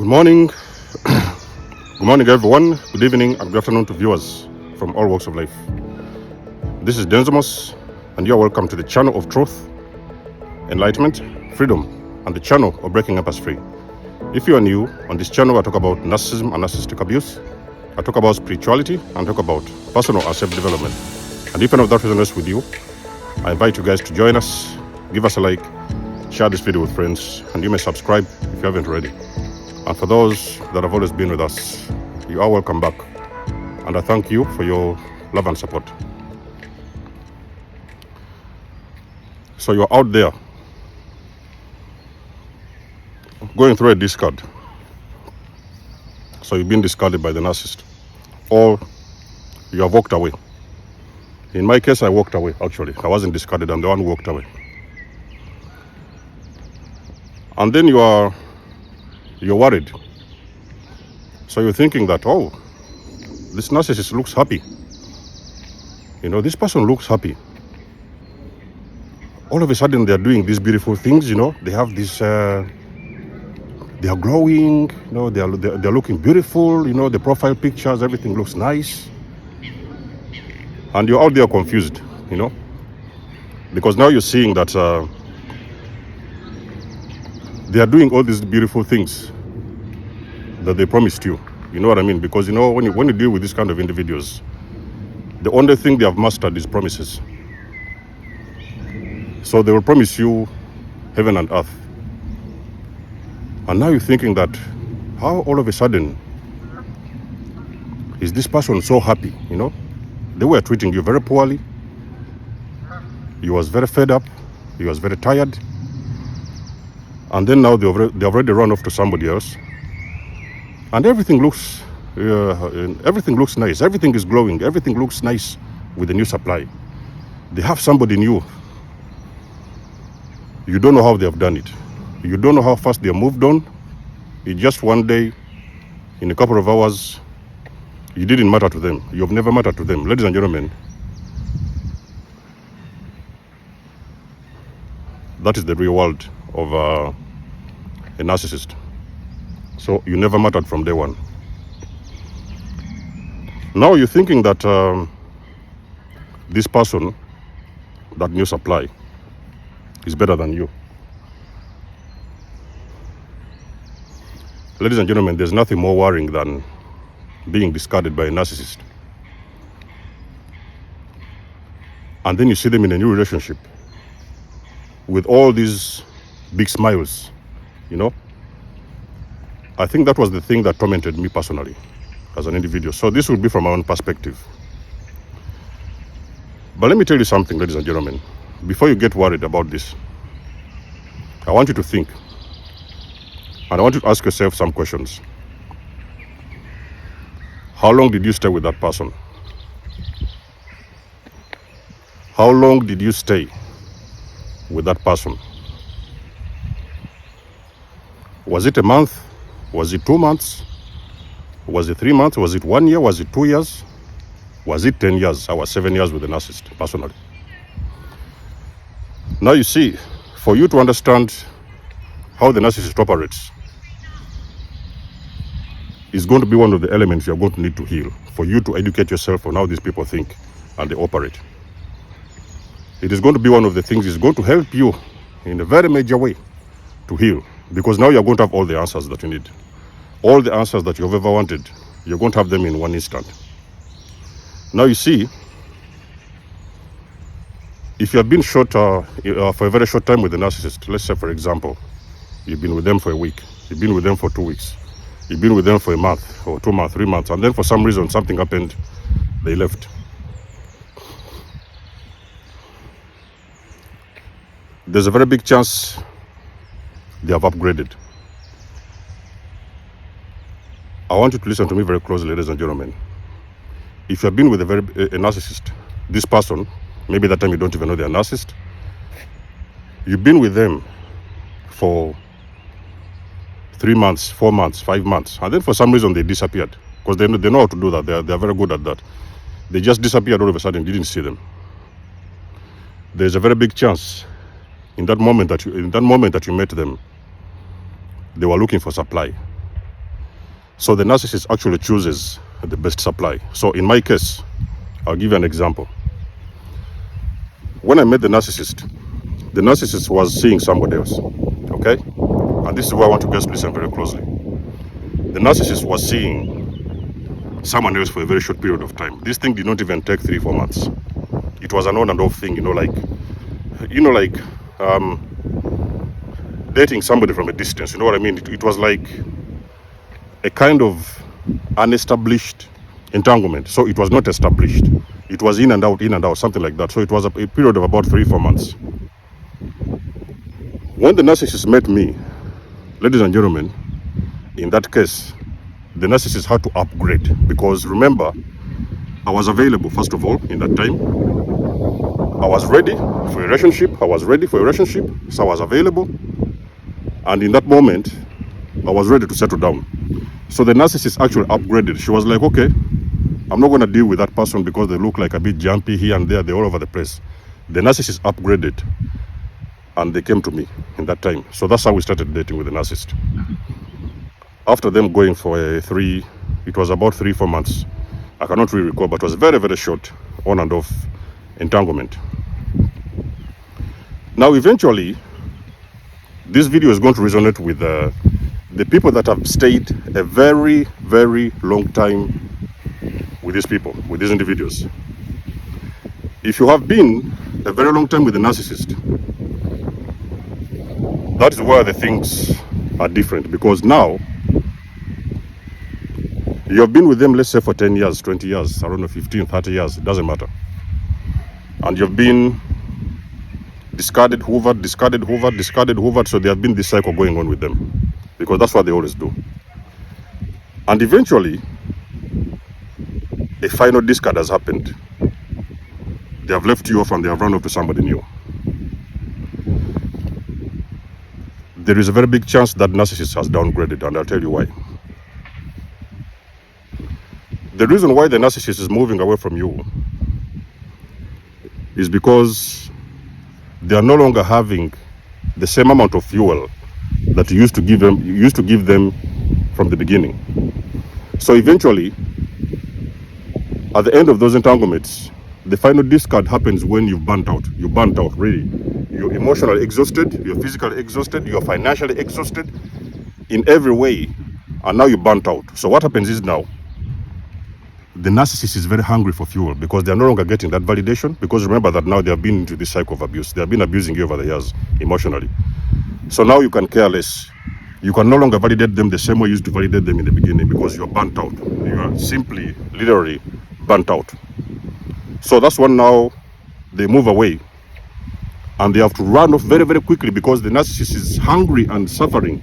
morning. Good morning, everyone. Good evening and good afternoon to viewers from all walks of life. This is Denzamos, and you are welcome to the channel of truth, enlightenment, freedom, and the channel of breaking empaths free. If you are new on this channel, I talk about narcissism and narcissistic abuse. I talk about spirituality and talk about personal and self-development. And if any of that resonates with you, I invite you guys to join us, give us a like, share this video with friends, and you may subscribe if you haven't already. And for those that have always been with us, you are welcome back. And I thank you for your love and support. So you're out there going through a discard. So you've been discarded by the narcissist. Or you have walked away. In my case, I walked away, actually. I wasn't discarded, I'm the one who walked away. And then you're worried. So you're thinking that, oh, this narcissist looks happy. You know, this person looks happy. All of a sudden they're doing these beautiful things, you know, they have this, they are glowing, you know, they're looking beautiful, you know, the profile pictures, everything looks nice. And you're out there confused, you know, because now you're seeing that they are doing all these beautiful things that they promised you. You know what I mean? Because, you know, when you deal with this kind of individuals, the only thing they have mastered is promises. So they will promise you heaven and earth. And now you're thinking that, how all of a sudden is this person so happy, you know? They were treating you very poorly. You was very fed up. You was very tired. And then now they already run off to somebody else. And everything looks nice. Everything is glowing. Everything looks nice with the new supply. They have somebody new. You don't know how they have done it. You don't know how fast they have moved on. In just one day, in a couple of hours, you didn't matter to them. You have never mattered to them. Ladies and gentlemen, that is the real world of a narcissist. So you never mattered from day one. Now you're thinking that this person, that new supply, is better than you. Ladies and gentlemen, there's nothing more worrying than being discarded by a narcissist. And then you see them in a new relationship with all these big smiles, you know. I think that was the thing that tormented me personally as an individual. So this would be from my own perspective. But let me tell you something, ladies and gentlemen. Before you get worried about this, I want you to think. And I want you to ask yourself some questions. How long did you stay with that person? How long did you stay with that person? Was it a month? Was it 2 months? Was it 3 months? Was it 1 year? Was it 2 years? Was it 10 years? I was 7 years with the narcissist, personally. Now you see, for you to understand how the narcissist operates is going to be one of the elements you're going to need to heal, for you to educate yourself on how these people think and they operate. It is going to be one of the things that's going to help you in a very major way to heal, because now you're going to have all the answers that you need. All the answers that you've ever wanted, you're going to have them in one instant. Now you see, if you have been short for a very short time with the narcissist, let's say for example, you've been with them for a week, you've been with them for 2 weeks, you've been with them for a month, or 2 months, 3 months, and then for some reason something happened, they left. There's a very big chance they have upgraded. I want you to listen to me very closely, ladies and gentlemen. If you have been with a narcissist, this person, maybe that time you don't even know they're a narcissist, you've been with them for 3 months, 4 months, 5 months, and then for some reason they disappeared, because they know how to do that. They're very good at that. They just disappeared all of a sudden, didn't see them. There's a very big chance in that moment that you met them, they were looking for supply. So the narcissist actually chooses the best supply. So in my case, I'll give you an example. When I met the narcissist was seeing somebody else, okay? And this is where I want you guys to listen very closely. The narcissist was seeing someone else for a very short period of time. This thing did not even take 3-4 months. It was an on and off thing, like dating somebody from a distance. You know what I mean? It was like a kind of unestablished entanglement. So it was not established. It was in and out, something like that. So it was a period of about 3-4 months. When the narcissist met me, ladies and gentlemen, in that case, the narcissist had to upgrade, because remember, I was available, first of all, in that time. I was ready for a relationship. So I was available. And in that moment, I was ready to settle down. So the narcissist actually upgraded. She was like, okay, I'm not going to deal with that person because they look like a bit jumpy here and there. They're all over the place. The narcissist upgraded. And they came to me in that time. So that's how we started dating with the narcissist. After them going for it was about 3-4 months. I cannot really recall, but it was very, very short on and off entanglement. Now, eventually, this video is going to resonate with the people that have stayed a very, very long time with these people, with these individuals. If you have been a very long time with the narcissist, that is where the things are different, because now you have been with them, let's say for 10 years, 20 years, I don't know, 15, 30 years, it doesn't matter. And you've been discarded, hoovered, so there have been this cycle going on with them, because that's what they always do. And eventually, a final discard has happened. They have left you off and they have run off to somebody new. There is a very big chance that narcissist has downgraded, and I'll tell you why. The reason why the narcissist is moving away from you is because they are no longer having the same amount of fuel that you used to give them from the beginning. So eventually, at the end of those entanglements, the final discard happens when you've burnt out. You burnt out, really. You're emotionally exhausted, you're physically exhausted, you're financially exhausted in every way, and now you burnt out. So what happens is now, the narcissist is very hungry for fuel, because they're no longer getting that validation, because remember that now they have been into this cycle of abuse. They have been abusing you over the years emotionally. So now you can care less. You can no longer validate them the same way you used to validate them in the beginning, because you're burnt out. You are simply, literally burnt out. So that's when now they move away, and they have to run off very, very quickly, because the narcissist is hungry and suffering.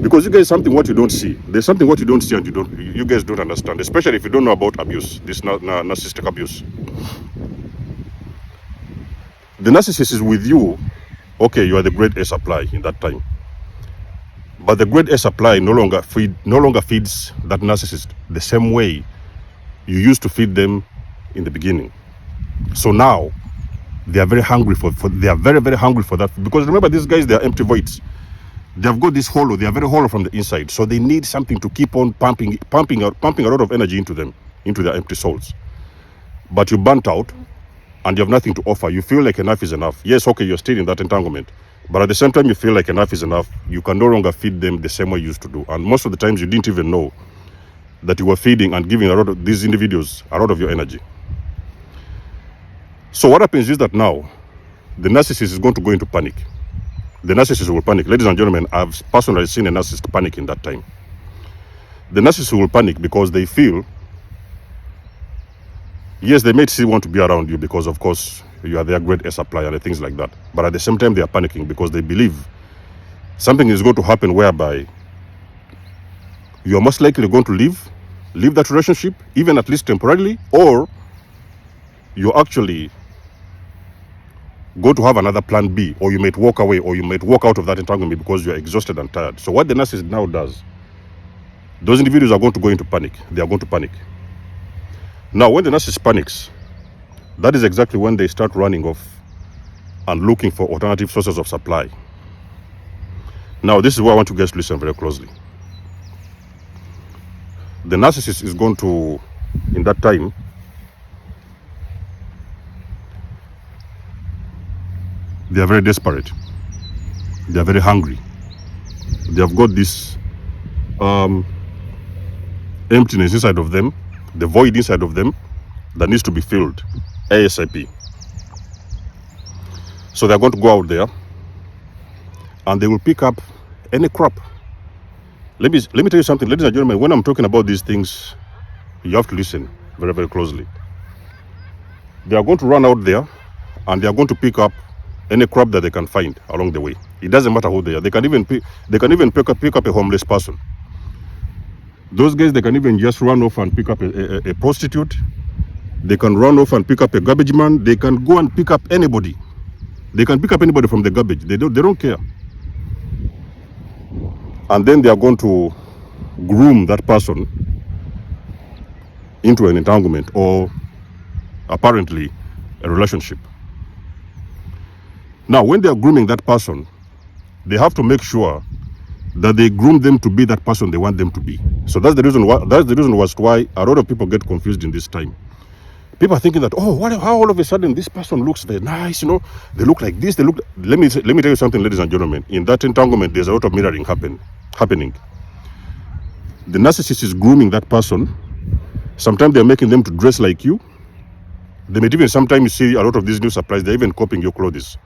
Because you guys, something what you don't see. There's something what you don't see and you guys don't understand, especially if you don't know about abuse, this narcissistic abuse. The narcissist is with you. Okay, you are the grade A supply in that time. But the grade A supply no longer feeds that narcissist the same way you used to feed them in the beginning. So now they are very hungry they are very, very hungry for that. Because remember, these guys, they are empty voids. They have got this hollow. They are very hollow from the inside. So they need something to keep on pumping a lot of energy into them, into their empty souls. But you burnt out and you have nothing to offer. You feel like enough is enough. Yes, okay, you're still in that entanglement. But at the same time, you feel like enough is enough. You can no longer feed them the same way you used to do. And most of the times, you didn't even know that you were feeding and giving a lot of these individuals a lot of your energy. So what happens is that now, the narcissist is going to go into panic. The narcissist will panic. Ladies and gentlemen, I've personally seen a narcissist panic in that time. The narcissist will panic because they feel, yes, they may still want to be around you because, of course, you are their grade A supplier and things like that. But at the same time, they are panicking because they believe something is going to happen whereby you are most likely going to leave that relationship, even at least temporarily, or you're actually going to have another plan B, or you might walk away, or you might walk out of that entanglement because you're exhausted and tired. So what the narcissist now does, those individuals are going to go into panic. They are going to panic. Now, when the narcissist panics, that is exactly when they start running off and looking for alternative sources of supply. Now, this is where I want you guys to listen very closely. the narcissist is going to, in that time, they are very desperate. They are very hungry. They have got this emptiness inside of them, the void inside of them that needs to be filled ASAP. So they're going to go out there and they will pick up any crap. Let me tell you something, ladies and gentlemen. When I'm talking about these things, you have to listen very, very closely. They are going to run out there and they are going to pick up any crap that they can find along the way. It doesn't matter who they are. They can even pick up a homeless person. Those guys, they can even just run off and pick up a prostitute. They can run off and pick up a garbage man. They can go and pick up anybody. They can pick up anybody from the garbage. They don't care. And then they are going to groom that person into an entanglement or apparently a relationship. Now, when they are grooming that person, they have to make sure that they groom them to be that person they want them to be. So that's the reason why a lot of people get confused in this time. People are thinking that, how all of a sudden this person looks very nice, they look like this, let me tell you something, ladies and gentlemen. In that entanglement, there's a lot of mirroring happening. The narcissist is grooming that person. Sometimes they're making them to dress like you. They may even, sometimes you see a lot of these new supplies, they're even copying your clothes.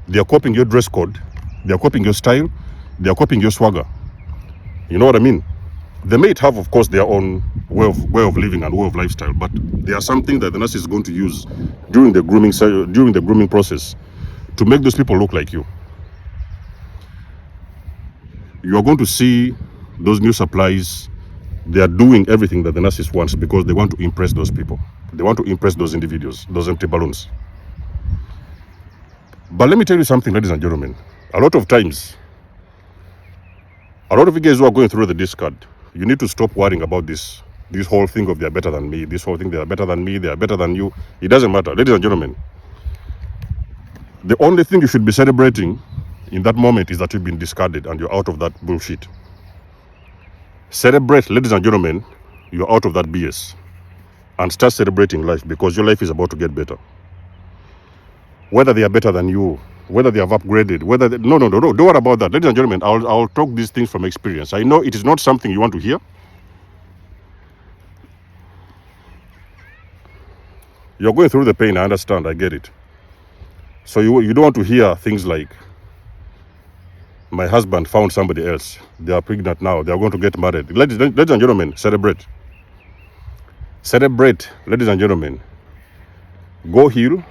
They are copying your dress code. They are copying your style. They are copying your swagger. You know what I mean? They may have, of course, their own way of living and way of lifestyle, but there are something that the narcissist is going to use during the grooming process to make those people look like you. You are going to see those new supplies. They are doing everything that the narcissist wants because they want to impress those people. They want to impress those individuals, those empty balloons. But let me tell you something, ladies and gentlemen. A lot of times, a lot of you guys who are going through the discard, you need to stop worrying about this whole thing of they are better than me, this whole thing they are better than me, they are better than you. It doesn't matter, ladies and gentlemen. The only thing you should be celebrating in that moment is that you've been discarded and you're out of that bullshit. Celebrate, ladies and gentlemen, you're out of that BS. And start celebrating life because your life is about to get better. Whether they are better than you, whether they have upgraded, no, don't worry about that. Ladies and gentlemen, I'll talk these things from experience. I know it is not something you want to hear. You're going through the pain, I understand, I get it. So you don't want to hear things like, my husband found somebody else, they are pregnant now, they are going to get married. Ladies and gentlemen, celebrate. Celebrate, ladies and gentlemen. Go heal.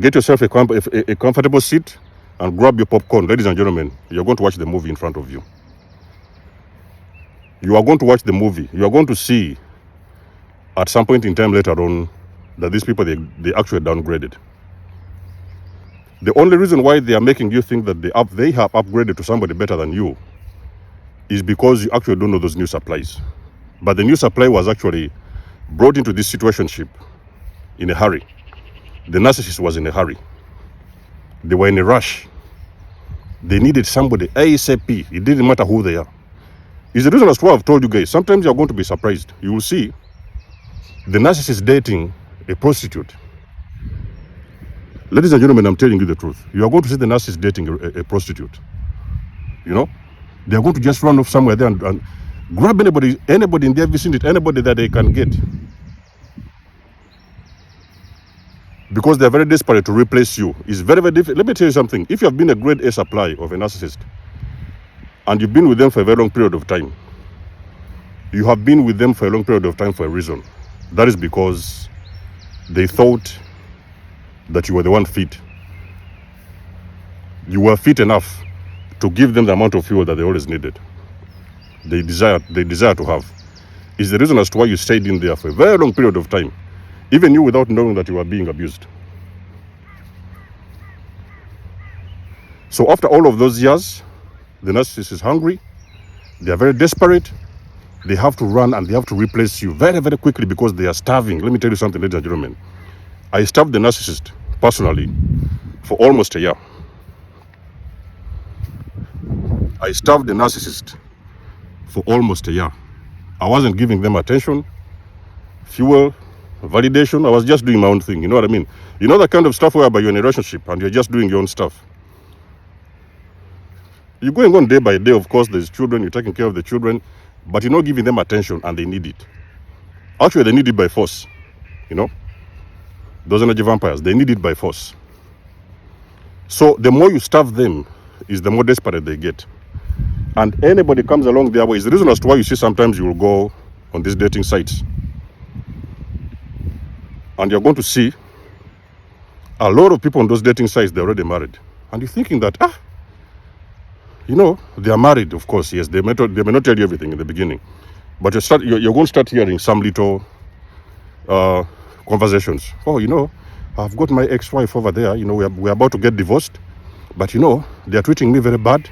Get yourself a comfortable seat and grab your popcorn. Ladies and gentlemen, you're going to watch the movie in front of you. You are going to watch the movie. You are going to see at some point in time later on that these people, they actually downgraded. The only reason why they are making you think that they have upgraded to somebody better than you is because you actually don't know those new supplies. But the new supply was actually brought into this situationship in a hurry. The narcissist was in a hurry. They were in a rush. They needed somebody ASAP. It didn't matter who they are. It's the reason as to why I've told you guys, sometimes you're going to be surprised. You will see the narcissist dating a prostitute. Ladies and gentlemen, I'm telling you the truth. You are going to see the narcissist dating a prostitute. They are going to just run off somewhere there and grab anybody in their vicinity, anybody that they can get. Because they're very desperate to replace you. It's very, very difficult. Let me tell you something. If you have been a grade A supply of a narcissist, and you've been with them for a very long period of time, you have been with them for a long period of time for a reason. That is because they thought that you were the one fit. You were fit enough to give them the amount of fuel that they always needed. They desire to have. It's the reason as to why you stayed in there for a very long period of time. Even you without knowing that you are being abused. So after all of those years, the narcissist is hungry. They are very desperate. They have to run and they have to replace you very, very quickly because they are starving. Let me tell you something, ladies and gentlemen. I starved the narcissist personally for almost a year. I starved the narcissist for almost a year. I wasn't giving them attention, fuel, validation. I was just doing my own thing. You know what I mean? You know that kind of stuff whereby you're in a relationship and you're just doing your own stuff. You're going on day by day, of course, there's children, you're taking care of the children, but you're not giving them attention and they need it. Actually, they need it by force, you know? Those energy vampires, they need it by force. So the more you starve them, is the more desperate they get. And anybody comes along their way. It's the reason as to why you see sometimes you will go on these dating sites and you're going to see a lot of people on those dating sites, they're already married. And you're thinking that, you know, they are married, of course, yes. They may not tell you everything in the beginning. But you're going to start hearing some little conversations. Oh, you know, I've got my ex-wife over there. You know, we're about to get divorced. But, you know, they're treating me very bad.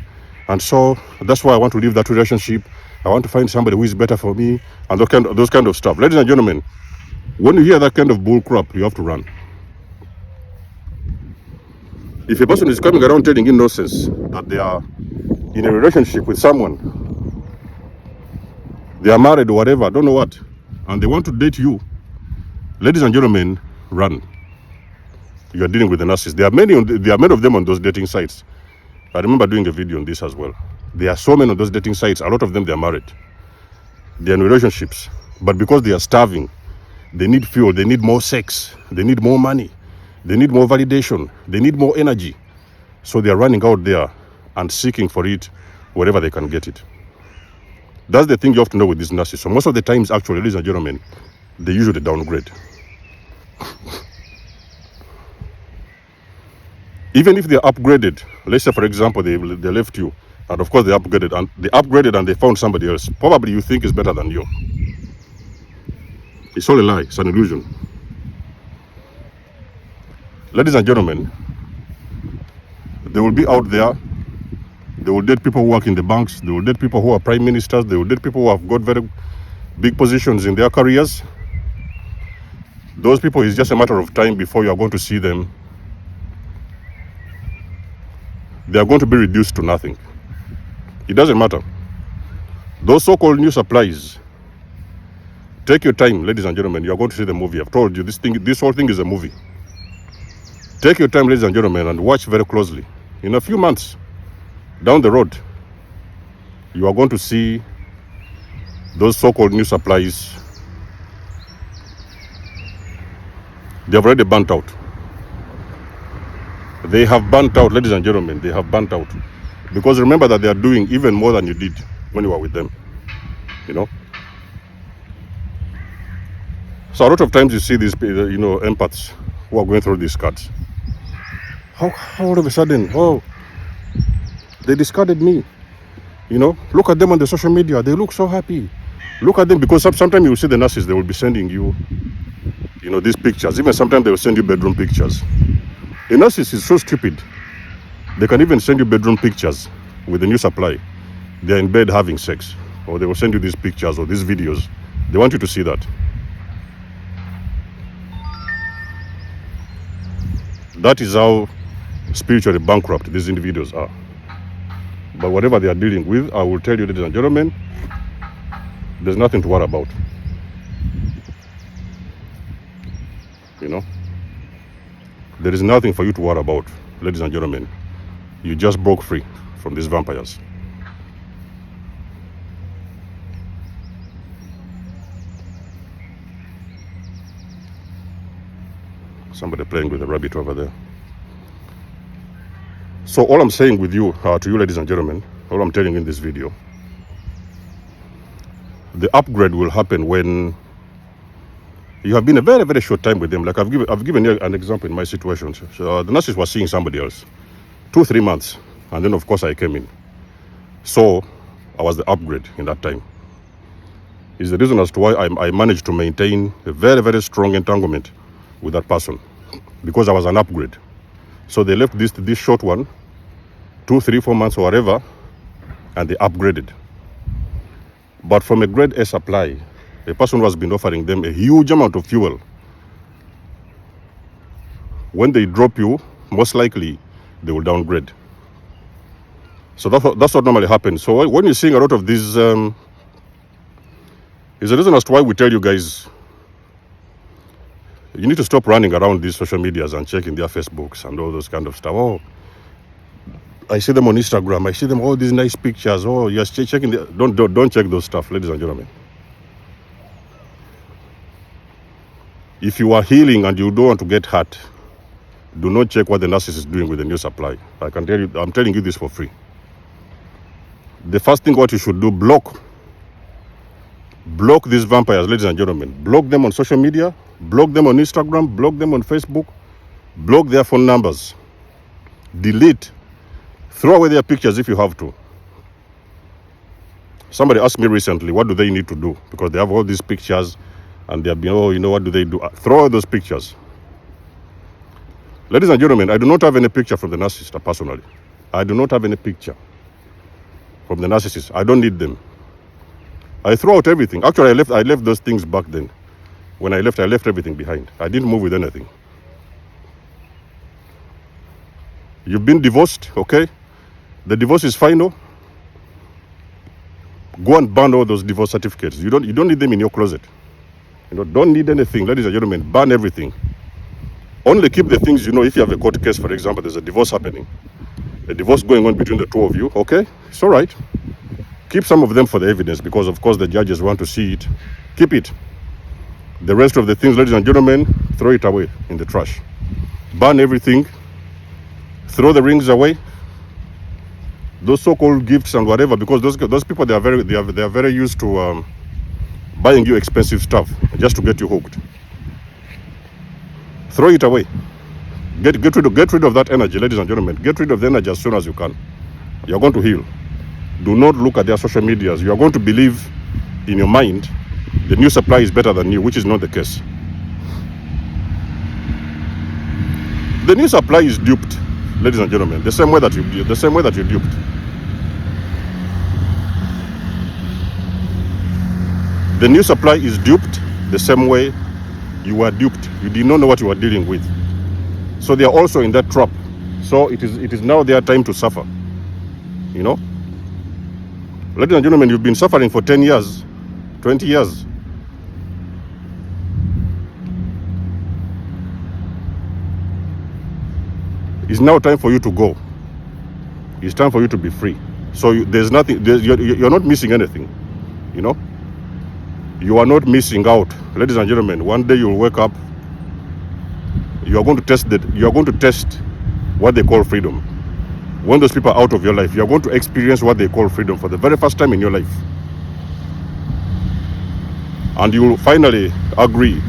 And so that's why I want to leave that relationship. I want to find somebody who is better for me. And those kind of stuff. Ladies and gentlemen, when you hear that kind of bull crap, you have to run. If a person is coming around telling you nonsense that they are in a relationship with someone, they are married or whatever, I don't know what, and they want to date you, ladies and gentlemen, run. You are dealing with a narcissist. There are many of them on those dating sites. I remember doing a video on this as well. There are so many on those dating sites. A lot of them, they are married. They are in relationships. But because they are starving, they need fuel, they need more sex, they need more money, they need more validation, they need more energy. So they are running out there and seeking for it wherever they can get it. That's the thing you have to know with this narcissist. So most of the times, actually, ladies and gentlemen, they usually downgrade. Even if they're upgraded, let's say, for example, they left you, and of course they upgraded and they found somebody else, probably you think is better than you. It's all a lie, it's an illusion. Ladies and gentlemen, they will be out there, they will date people who work in the banks, they will date people who are prime ministers, they will date people who have got very big positions in their careers. Those people, it's just a matter of time before you are going to see them. They are going to be reduced to nothing. It doesn't matter. Those so-called new supplies, take your time, ladies and gentlemen. You are going to see the movie. I've told you, this whole thing is a movie. Take your time, ladies and gentlemen, and watch very closely. In a few months, down the road, you are going to see those so-called new supplies. They have already burnt out. They have burnt out, ladies and gentlemen. They have burnt out. Because remember that they are doing even more than you did when you were with them. You know? So a lot of times you see these, you know, empaths who are going through these cards. How all of a sudden, oh, they discarded me. You know, look at them on the social media. They look so happy. Look at them, because sometimes you will see the narcissists, they will be sending you, you know, these pictures. Even sometimes they will send you bedroom pictures. A narcissist is so stupid. They can even send you bedroom pictures with a new supply. They're in bed having sex. Or they will send you these pictures or these videos. They want you to see that. That is how spiritually bankrupt these individuals are. But whatever they are dealing with, I will tell you, ladies and gentlemen, there's nothing to worry about. You know? There is nothing for you to worry about, ladies and gentlemen. You just broke free from these vampires. Somebody playing with a rabbit over there. So all I'm saying with you, to you ladies and gentlemen, all I'm telling you in this video, the upgrade will happen when you have been a very, very short time with them. Like I've given you an example in my situation. So the narcissist was seeing somebody else, 2-3 months, and then of course I came in. So I was the upgrade in that time. It's the reason as to why I managed to maintain a very, very strong entanglement with that person, because I was an upgrade. So they left this short one, 2, 3, 4 months or whatever, and they upgraded. But from a grade A supply, a person who has been offering them a huge amount of fuel, when they drop you, most likely they will downgrade. So that's what normally happens. So when you're seeing a lot of these It's the reason as to why we tell you guys, you need to stop running around these social medias and checking their Facebooks and all those kind of stuff. Oh, I see them on Instagram. I see them all these nice pictures. Oh, you're checking. Don't check those stuff, ladies and gentlemen. If you are healing and you don't want to get hurt, do not check what the narcissist is doing with the new supply. I can tell you, I'm telling you this for free. The first thing what you should do, block these vampires, ladies and gentlemen. Block them on social media, block them on Instagram, block them on Facebook, block their phone numbers, delete, throw away their pictures if you have to. Somebody asked me recently, what do they need to do? Because they have all these pictures and they have been, oh, you know, what do they do? Throw away those pictures. Ladies and gentlemen, I do not have any picture from the narcissist personally. I do not have any picture from the narcissist. I don't need them. I throw out everything. Actually, I left those things back then. When I left everything behind. I didn't move with anything. You've been divorced, okay? The divorce is final. Go and burn all those divorce certificates. You don't need them in your closet. You know, don't need anything, ladies and gentlemen. Burn everything. Only keep the things, you know, if you have a court case, for example, there's a divorce happening. A divorce going on between the two of you, okay? It's all right. Keep some of them for the evidence because, of course, the judges want to see it. Keep it. The rest of the things, ladies and gentlemen, throw it away in the trash. Burn everything. Throw the rings away. Those so-called gifts and whatever, because those people, they are very used to buying you expensive stuff just to get you hooked. Throw it away. Get rid of that energy, ladies and gentlemen. Get rid of the energy as soon as you can. You're going to heal. Do not look at their social medias. You are going to believe in your mind the new supply is better than you, which is not the case. The new supply is duped, ladies and gentlemen, the same way that you're duped. The new supply is duped the same way you were duped. You did not know what you were dealing with. So they are also in that trap. So it is now their time to suffer. You know? Ladies and gentlemen, you've been suffering for 10 years, 20 years. It's now time for you to go. It's time for you to be free. So there's nothing, you're not missing anything. You know? You are not missing out. Ladies and gentlemen, one day you'll wake up, you are going to test what they call freedom. When those people are out of your life, you are going to experience what they call freedom for the very first time in your life. And you will finally agree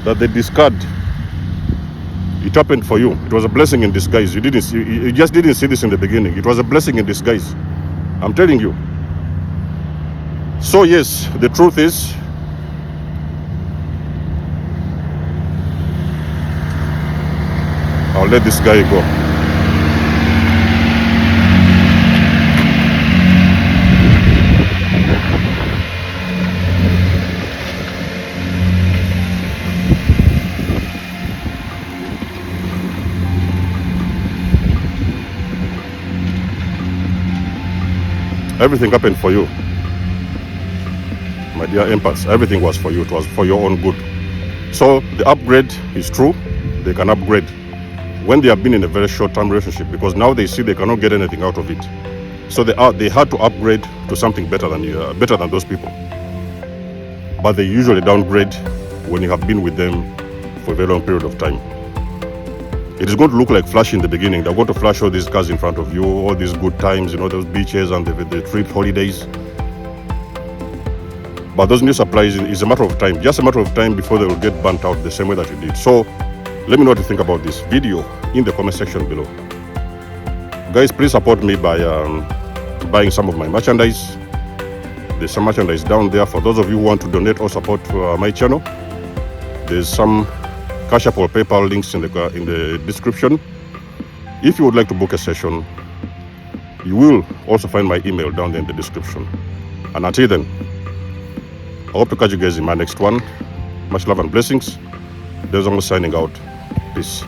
that the discard, it happened for you. It was a blessing in disguise. You just didn't see this in the beginning. It was a blessing in disguise. I'm telling you. So yes, the truth is, I'll let this guy go. Everything happened for you. My dear empaths, everything was for you. It was for your own good. So the upgrade is true. They can upgrade when they have been in a very short-term relationship, because now they see they cannot get anything out of it. So they had to upgrade to something better than those people. But they usually downgrade when you have been with them for a very long period of time. It is going to look like flash in the beginning. They're going to flash all these cars in front of you, all these good times, you know, those beaches and the trip holidays. But those new supplies is a matter of time, just a matter of time before they will get burnt out the same way that you did. So let me know what you think about this video in the comment section below. Guys, please support me by buying some of my merchandise. There's some merchandise down there for those of you who want to donate or support my channel. There's some Cashapp or PayPal links in the description. If you would like to book a session, you will also find my email down there in the description. And until then, I hope to catch you guys in my next one. Much love and blessings. There's almost signing out. Peace.